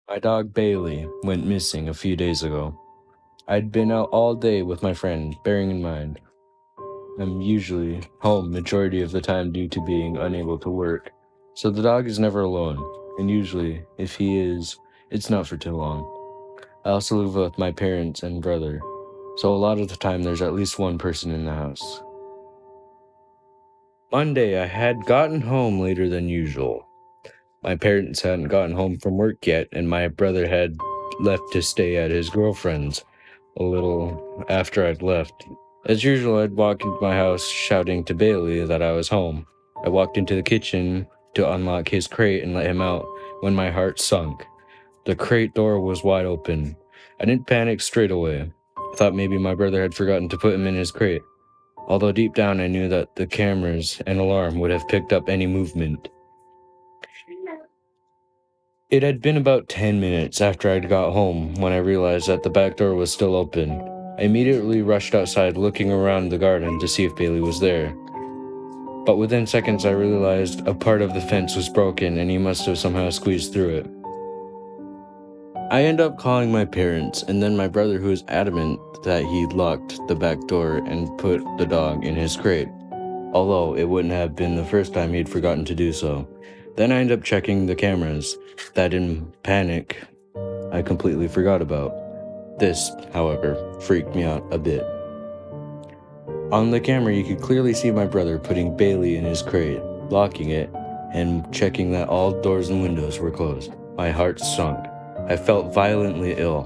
My dog Bailey went missing a few days ago. I'd been out all day with my friend, bearing in mind I'm usually home majority of the time due to being unable to work, so the dog is never alone, and usually, if he is, it's not for too long. I also live with my parents and brother, so a lot of the time there's at least one person in the house. Monday, I had gotten home later than usual. My parents hadn't gotten home from work yet, and my brother had left to stay at his girlfriend's a little after I'd left. As usual, I'd walk into my house shouting to Bailey that I was home. I walked into the kitchen to unlock his crate and let him out when my heart sunk. The crate door was wide open. I didn't panic straight away. I thought maybe my brother had forgotten to put him in his crate, although deep down I knew that the cameras and alarm would have picked up any movement. It had been about 10 minutes after I'd got home when I realized that the back door was still open. I immediately rushed outside looking around the garden to see if Bailey was there. But within seconds I realized a part of the fence was broken and he must have somehow squeezed through it. I ended up calling my parents and then my brother, who was adamant that he'd locked the back door and put the dog in his crate, although it wouldn't have been the first time he'd forgotten to do so. Then I ended up checking the cameras that in panic I completely forgot about. This, however, freaked me out a bit. On the camera you could clearly see my brother putting Bailey in his crate, locking it, and checking that all doors and windows were closed. My heart sunk. I felt violently ill.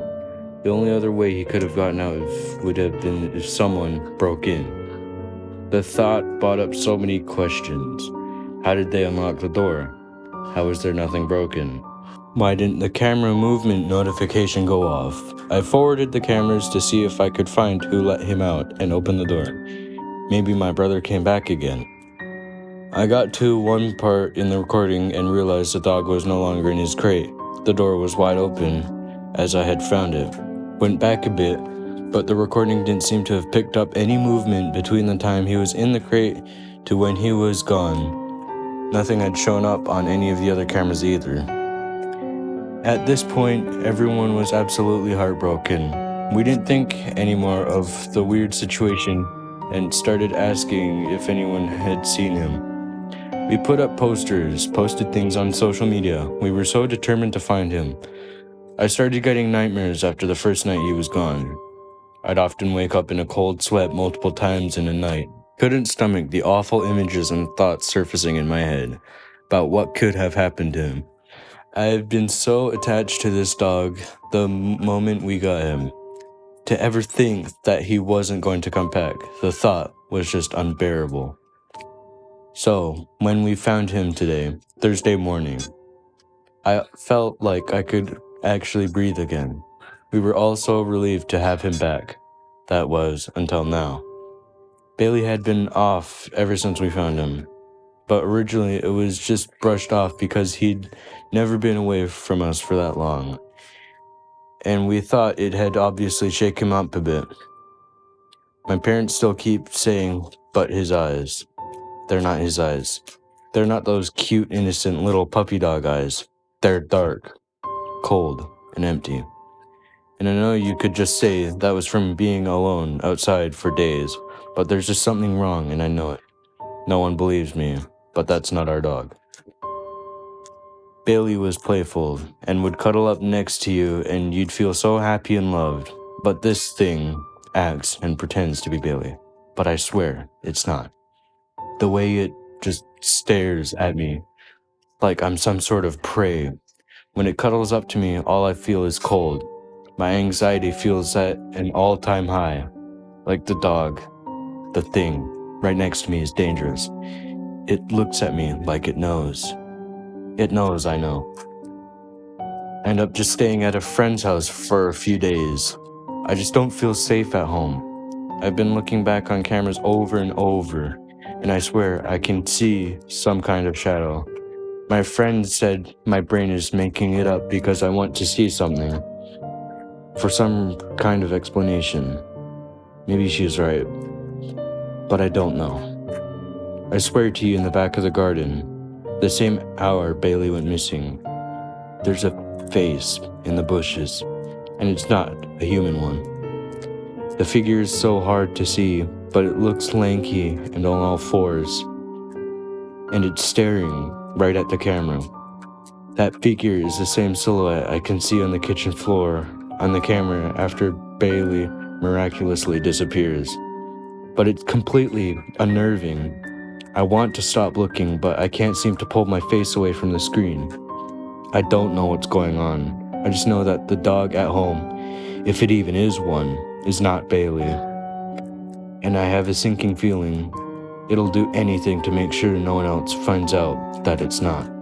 The only other way he could have gotten out would have been if someone broke in. The thought brought up so many questions. How did they unlock the door? How was there nothing broken? Why didn't the camera movement notification go off? I forwarded the cameras to see if I could find who let him out and open the door. Maybe my brother came back again. I got to one part in the recording and realized the dog was no longer in his crate. The door was wide open, as I had found it. Went back a bit, but the recording didn't seem to have picked up any movement between the time he was in the crate to when he was gone. Nothing had shown up on any of the other cameras either. At this point, everyone was absolutely heartbroken. We didn't think anymore of the weird situation and started asking if anyone had seen him. We put up posters, posted things on social media. We were so determined to find him. I started getting nightmares after the first night he was gone. I'd often wake up in a cold sweat multiple times in a night. Couldn't stomach the awful images and thoughts surfacing in my head about what could have happened to him. I have been so attached to this dog the moment we got him. To ever think that he wasn't going to come back, the thought was just unbearable. So, when we found him today, Thursday morning, I felt like I could actually breathe again. We were all so relieved to have him back. That was until now. Bailey had been off ever since we found him, but originally it was just brushed off because he'd never been away from us for that long. And we thought it had obviously shaken him up a bit. My parents still keep saying, but his eyes. They're not his eyes. They're not those cute, innocent little puppy dog eyes. They're dark, cold, and empty. And I know you could just say that was from being alone outside for days, but there's just something wrong and I know it. No one believes me, but that's not our dog. Bailey was playful and would cuddle up next to you and you'd feel so happy and loved. But this thing acts and pretends to be Bailey, but I swear it's not. The way it just stares at me like I'm some sort of prey. When it cuddles up to me, all I feel is cold. My anxiety feels at an all-time high. Like the dog, the thing, right next to me is dangerous. It looks at me like it knows. It knows I know. I end up just staying at a friend's house for a few days. I just don't feel safe at home. I've been looking back on cameras over and over, and I swear I can see some kind of shadow. My friend said my brain is making it up because I want to see something. For some kind of explanation. Maybe she's right. But I don't know. I swear to you, in the back of the garden, the same hour Bailey went missing, there's a face in the bushes, and it's not a human one. The figure is so hard to see, but it looks lanky and on all fours, and it's staring right at the camera. That figure is the same silhouette I can see on the kitchen floor on the camera after Bailey miraculously disappears. But it's completely unnerving. I want to stop looking, but I can't seem to pull my face away from the screen. I don't know what's going on. I just know that the dog at home, if it even is one, is not Bailey. And I have a sinking feeling it'll do anything to make sure no one else finds out that it's not.